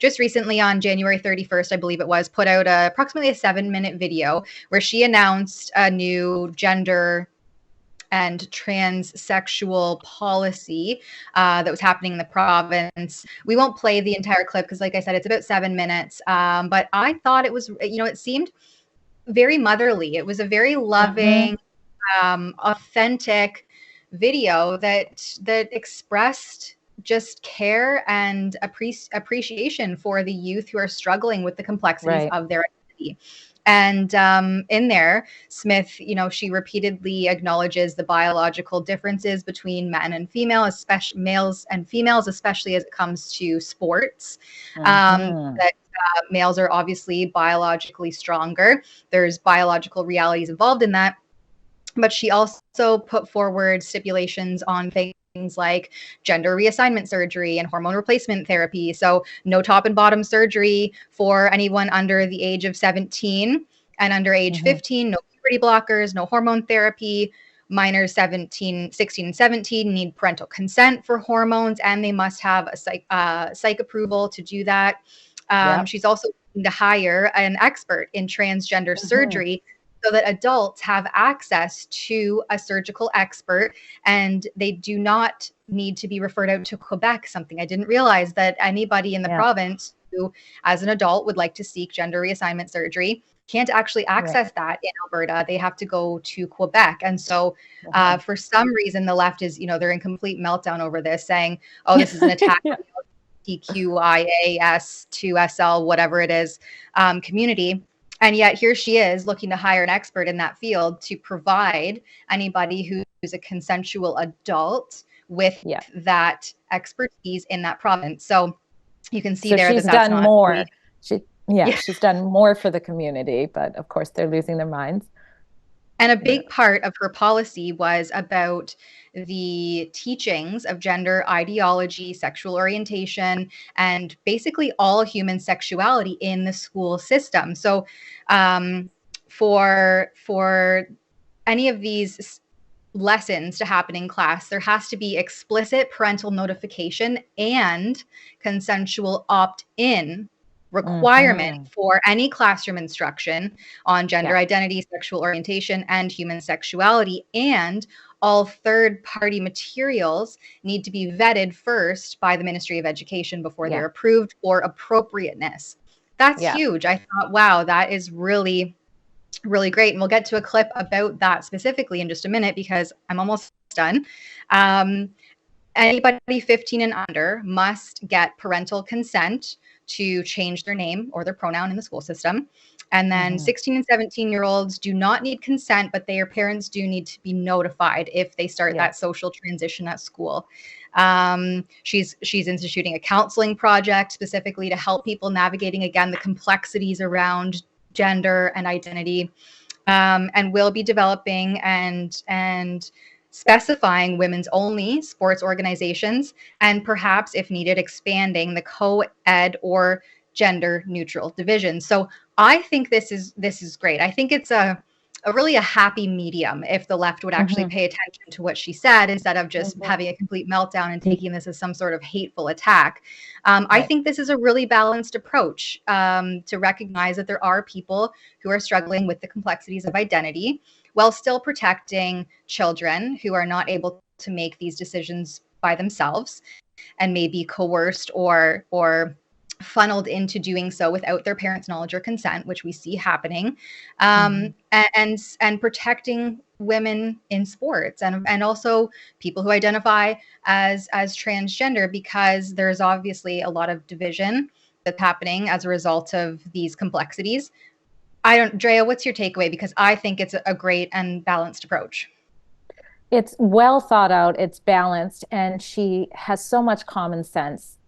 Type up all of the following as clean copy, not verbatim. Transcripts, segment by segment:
just recently on January 31st, I believe it was, put out approximately a 7-minute video where she announced a new gender and transsexual policy that was happening in the province. We won't play the entire clip because, like I said, it's about 7 minutes. But I thought it was, it seemed very motherly. It was a very loving, authentic video that expressed just care and appreciation for the youth who are struggling with the complexities of their identity. And in there, Smith, she repeatedly acknowledges the biological differences between men and female, especially males and females, especially as it comes to sports. That males are obviously biologically stronger. There's biological realities involved in that. But she also put forward stipulations on things like gender reassignment surgery and hormone replacement therapy. So no top and bottom surgery for anyone under the age of 17 and under age 15, no puberty blockers, no hormone therapy. Minors 16 and 17 need parental consent for hormones, and they must have a psych approval to do that. She's also looking to hire an expert in transgender surgery so that adults have access to a surgical expert and they do not need to be referred out to Quebec, something I didn't realize, that anybody in the province who, as an adult, would like to seek gender reassignment surgery can't actually access that in Alberta. They have to go to Quebec. And so for some reason, the left is, they're in complete meltdown over this, saying, oh, this is an attack on the LGBTQIAS2SL, whatever it is, community. And yet here she is looking to hire an expert in that field to provide anybody who's a consensual adult with that expertise in that province. So you can see there she's done more. She's done more for the community, but of course they're losing their minds. And a big part of her policy was about the teachings of gender ideology, sexual orientation, and basically all human sexuality in the school system. So for any of these lessons to happen in class, there has to be explicit parental notification and consensual opt-in requirement for any classroom instruction on gender identity, sexual orientation, and human sexuality. And all third-party materials need to be vetted first by the Ministry of Education before they're approved for appropriateness. That's huge. I thought, wow, that is really, really great. And we'll get to a clip about that specifically in just a minute because I'm almost done. Anybody 15 and under must get parental consent to change their name or their pronoun in the school system. And then 16 and 17-year-olds do not need consent, but their parents do need to be notified if they start that social transition at school. She's instituting a counseling project specifically to help people navigating, again, the complexities around gender and identity, and will be developing and specifying women's only sports organizations, and perhaps, if needed, expanding the co-ed or gender neutral division. So I think this is great. I think it's a really a happy medium if the left would actually pay attention to what she said instead of just having a complete meltdown and taking this as some sort of hateful attack. I think this is a really balanced approach to recognize that there are people who are struggling with the complexities of identity while still protecting children who are not able to make these decisions by themselves and may be coerced or funneled into doing so without their parents' knowledge or consent, which we see happening, and protecting women in sports and also people who identify as transgender, because there's obviously a lot of division that's happening as a result of these complexities. Drea, what's your takeaway? Because I think it's a great and balanced approach. It's well thought out, it's balanced, and she has so much common sense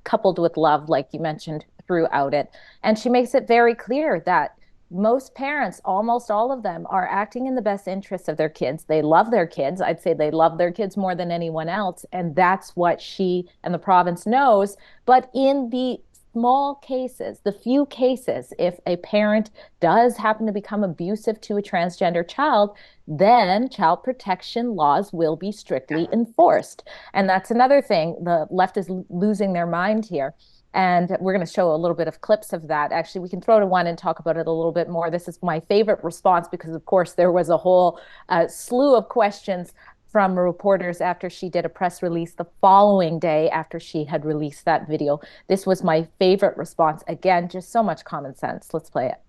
coupled with love, like you mentioned, throughout it. And she makes it very clear that most parents, almost all of them, are acting in the best interest of their kids. They love their kids. I'd say they love their kids more than anyone else. And that's what she and the province knows. But in the small cases, the few cases, if a parent does happen to become abusive to a transgender child, then child protection laws will be strictly enforced. And that's another thing. The left is losing their mind here. And we're going to show a little bit of clips of that. Actually, we can throw to one and talk about it a little bit more. This is my favorite response because, of course, there was a whole slew of questions from reporters after she did a press release the following day after she had released that video. This was my favorite response. Again, just so much common sense. Let's play it.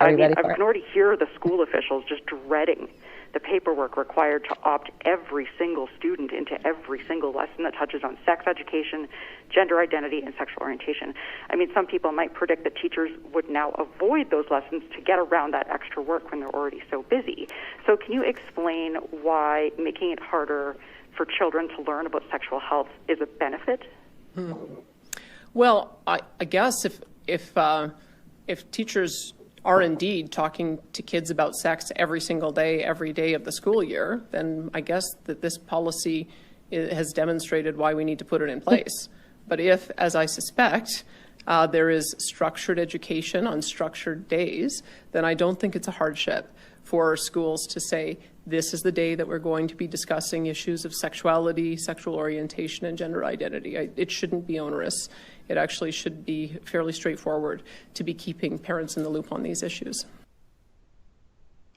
I mean, I can already hear the school officials just dreading the paperwork required to opt every single student into every single lesson that touches on sex education, gender identity, and sexual orientation. I mean, some people might predict that teachers would now avoid those lessons to get around that extra work when they're already so busy. So can you explain why making it harder for children to learn about sexual health is a benefit? Well, I guess if teachers are indeed talking to kids about sex every single day, every day of the school year, then I guess that this policy has demonstrated why we need to put it in place. But if, as I suspect, there is structured education on structured days, then I don't think it's a hardship for schools to say, this is the day that we're going to be discussing issues of sexuality, sexual orientation, and gender identity. It shouldn't be onerous. It actually should be fairly straightforward to be keeping parents in the loop on these issues.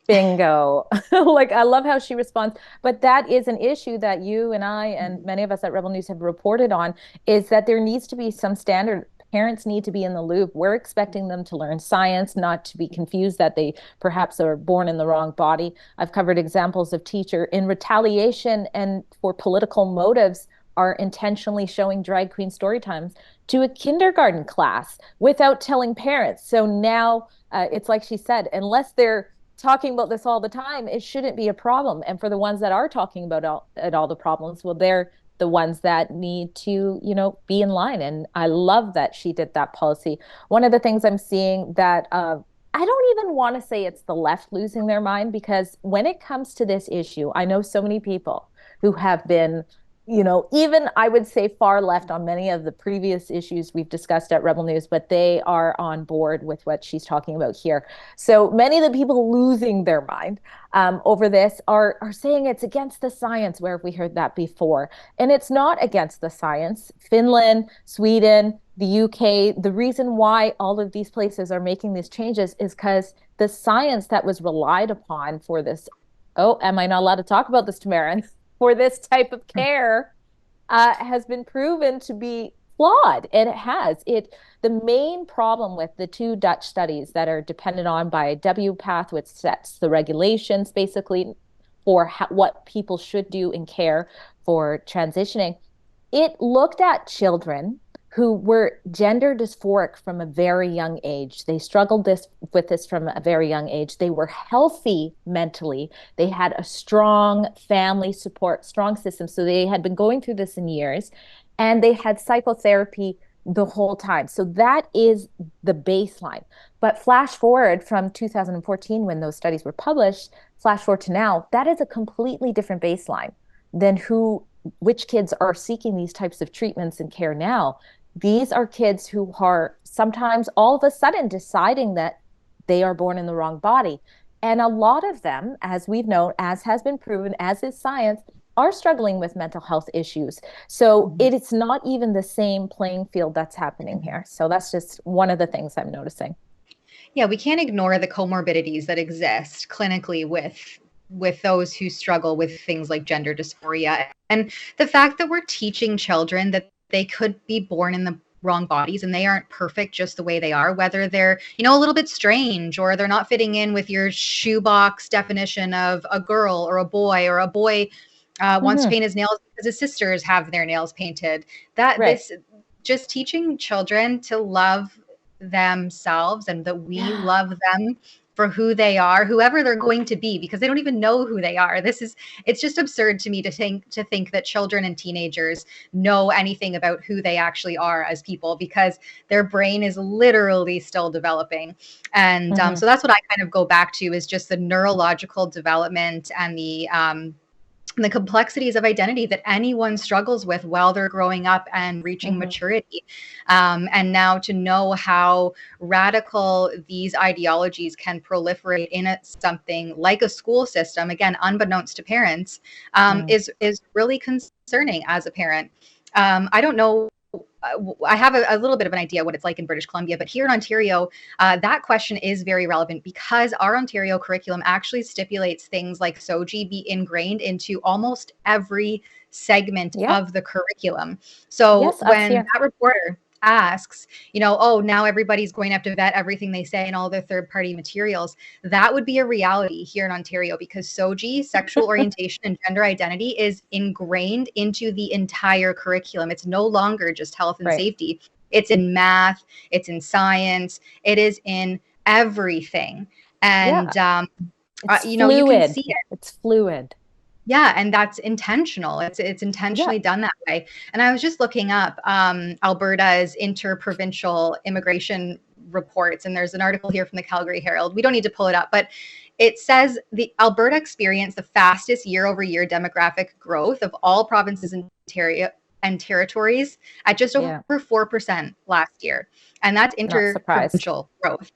Bingo. Like, I love how she responds. But that is an issue that you and I and many of us at Rebel News have reported on, is that there needs to be some standard. Parents need to be in the loop. We're expecting them to learn science, not to be confused that they perhaps are born in the wrong body. I've covered examples of teacher in retaliation and for political motives are intentionally showing drag queen story times to a kindergarten class without telling parents. So now it's like she said, unless they're talking about this all the time, it shouldn't be a problem. And for the ones that are talking about all the problems, well, they're the ones that need to, be in line. And I love that she did that policy. One of the things I'm seeing that I don't even want to say it's the left losing their mind, because when it comes to this issue, I know so many people who have been, even I would say far left on many of the previous issues we've discussed at Rebel News, but they are on board with what she's talking about here. So many of the people losing their mind over this are saying it's against the science. Where have we heard that before? And it's not against the science. Finland, Sweden, the UK, the reason why all of these places are making these changes is because the science that was relied upon for this, am I not allowed to talk about this, Tamarin? For this type of care has been proven to be flawed. And it has. The main problem with the two Dutch studies that are dependent on by WPATH, which sets the regulations basically for what people should do in care for transitioning, it looked at children who were gender dysphoric from a very young age. They struggled with this from a very young age. They were healthy mentally. They had a strong family support, strong system. So they had been going through this in years, and they had psychotherapy the whole time. So that is the baseline. But flash forward from 2014, when those studies were published, flash forward to now, that is a completely different baseline than which kids are seeking these types of treatments and care now. These are kids who are sometimes all of a sudden deciding that they are born in the wrong body. And a lot of them, as we've known, as has been proven, as is science, are struggling with mental health issues. So it's not even the same playing field that's happening here. So that's just one of the things I'm noticing. Yeah, we can't ignore the comorbidities that exist clinically with those who struggle with things like gender dysphoria. And the fact that we're teaching children that they could be born in the wrong bodies and they aren't perfect just the way they are, whether they're, a little bit strange or they're not fitting in with your shoebox definition of a girl or a boy wants to paint his nails because his sisters have their nails painted. This just teaching children to love themselves and that we love them for who they are, whoever they're going to be, because they don't even know who they are. It's just absurd to me to think that children and teenagers know anything about who they actually are as people, because their brain is literally still developing. And so that's what I kind of go back to, is just the neurological development and the complexities of identity that anyone struggles with while they're growing up and reaching maturity. And now to know how radical these ideologies can proliferate in something like a school system, again, unbeknownst to parents, is really concerning as a parent. I don't know. I have a little bit of an idea what it's like in British Columbia, but here in Ontario, that question is very relevant because our Ontario curriculum actually stipulates things like SOGI be ingrained into almost every segment of the curriculum. So when that reporter asks, oh, now everybody's going to have to vet everything they say and all their third-party materials, that would be a reality here in Ontario because SOGI, sexual orientation and gender identity, is ingrained into the entire curriculum. It's no longer just health and safety. It's in math, it's in science, it is in everything. And you can see it. It's fluid. Yeah, and that's intentional. It's intentionally done that way. And I was just looking up Alberta's interprovincial immigration reports, and there's an article here from the Calgary Herald. We don't need to pull it up, but it says the Alberta experienced the fastest year-over-year demographic growth of all provinces and territories at just over 4% last year, and that's interprovincial growth.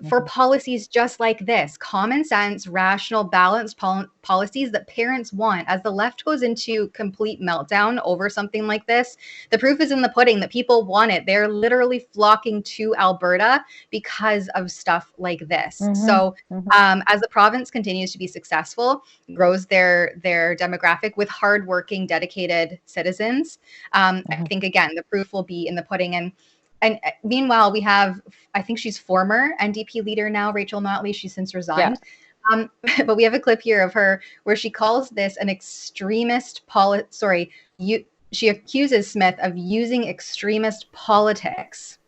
For policies just like this, common sense, rational, balanced policies that parents want. As the left goes into complete meltdown over something like this, the proof is in the pudding that people want it. They're literally flocking to Alberta because of stuff like this. So as the province continues to be successful, grows their demographic with hardworking, dedicated citizens, I think, again, the proof will be in the pudding. And meanwhile, we have, I think she's former NDP leader now, Rachel Notley. She's since resigned. But we have a clip here of her where she calls this an extremist she accuses Smith of using extremist politics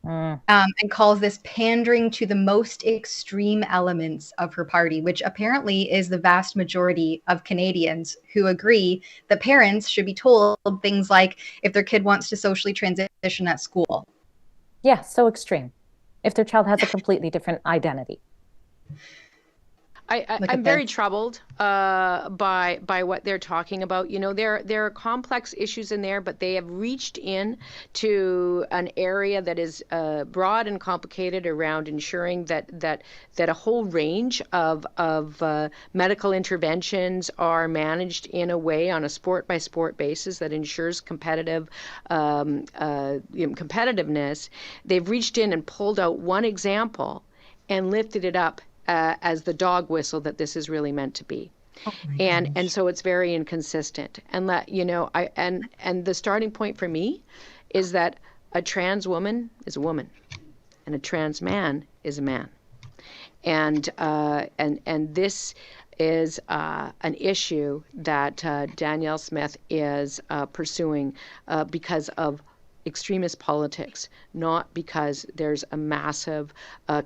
and calls this pandering to the most extreme elements of her party, which apparently is the vast majority of Canadians who agree that parents should be told things like if their kid wants to socially transition at school. Yeah, so extreme. If their child has a completely different identity. I'm very troubled by what they're talking about. There are complex issues in there, but they have reached in to an area that is broad and complicated around ensuring that a whole range of medical interventions are managed in a way on a sport by sport basis that ensures competitiveness. They've reached in and pulled out one example and lifted it up as the dog whistle that this is really meant to be. And so it's very inconsistent. And and the starting point for me is that a trans woman is a woman and a trans man is a man. And this is an issue that Danielle Smith is pursuing because of extremist politics, not because there's a massive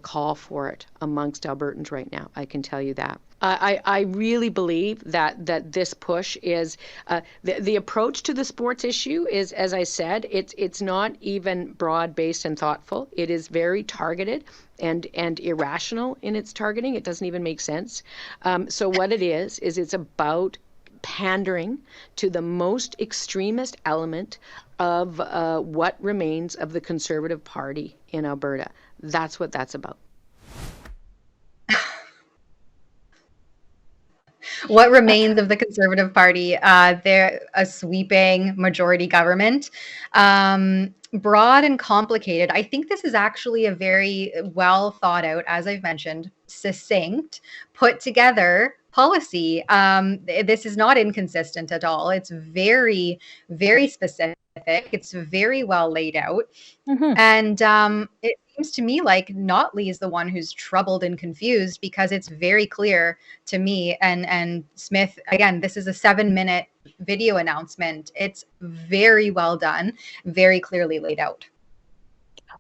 call for it amongst Albertans right now. I can tell you that. I really believe that this push is the approach to the sports issue is, as I said, it's not even broad-based and thoughtful. It is very targeted and irrational in its targeting. It doesn't even make sense. So what it is it's about pandering to the most extremist element of what remains of the Conservative Party in Alberta. That's what that's about. What remains of the Conservative Party? They're a sweeping majority government. Broad and complicated. I think this is actually a very well thought out, as I've mentioned, succinct, put together policy. This is not inconsistent at all. It's very, very specific. It's very well laid out. And it seems to me like Notley is the one who's troubled and confused because it's very clear to me. And Smith, again, this is a 7-minute video announcement. It's very well done, very clearly laid out.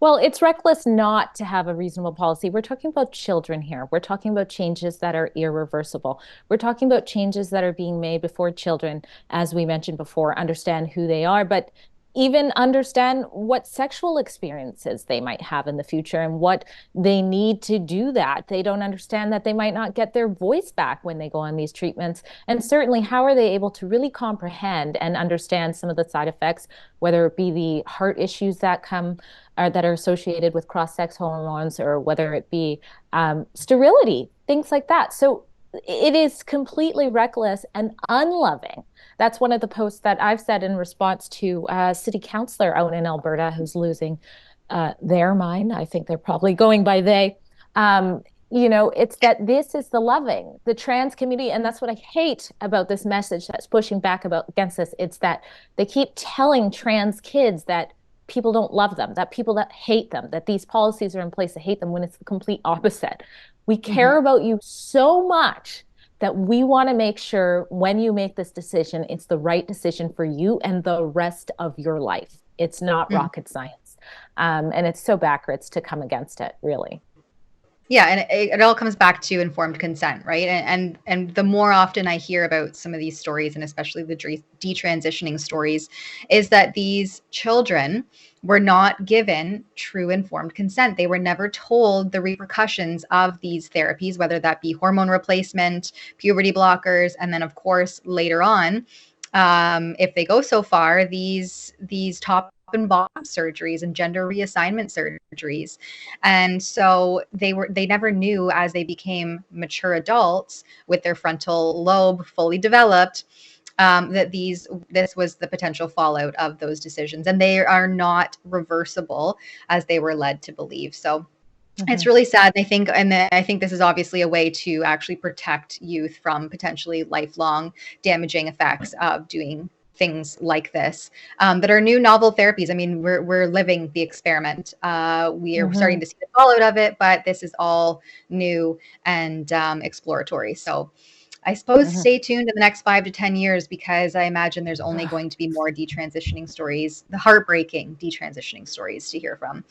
Well, it's reckless not to have a reasonable policy. We're talking about children here. We're talking about changes that are irreversible. We're talking about changes that are being made before children, as we mentioned before, understand who they are. But even understand what sexual experiences they might have in the future and what they need to do that. They don't understand that they might not get their voice back when they go on these treatments. And certainly, how are they able to really comprehend and understand some of the side effects, whether it be the heart issues that come or that are associated with cross-sex hormones, or whether it be sterility, things like that. So it is completely reckless and unloving. That's one of the posts that I've said in response to a city councillor out in Alberta who's losing their mind. I think they're probably going by they. It's that this is the loving, the trans community. And that's what I hate about this message that's pushing back against this. It's that they keep telling trans kids that people don't love them, that people that hate them, that these policies are in place to hate them, when it's the complete opposite. We care about you so much that we want to make sure when you make this decision, it's the right decision for you and the rest of your life. It's not rocket science. And it's so backwards to come against it, really. Yeah, and it all comes back to informed consent, right? And the more often I hear about some of these stories, and especially the detransitioning stories, is that these children were not given true informed consent. They were never told the repercussions of these therapies, whether that be hormone replacement, puberty blockers, and then of course later on, if they go so far, these top and bottom surgeries and gender reassignment surgeries. And so they never knew, as they became mature adults with their frontal lobe fully developed, that this was the potential fallout of those decisions, and they are not reversible as they were led to believe. So it's really sad. I think this is obviously a way to actually protect youth from potentially lifelong damaging effects of doing things like this, that are new novel therapies. I mean, we're living the experiment. We are starting to see the fallout of it, but this is all new and exploratory. So I suppose stay tuned in the next 5 to 10 years, because I imagine there's only going to be more detransitioning stories, the heartbreaking detransitioning stories to hear from.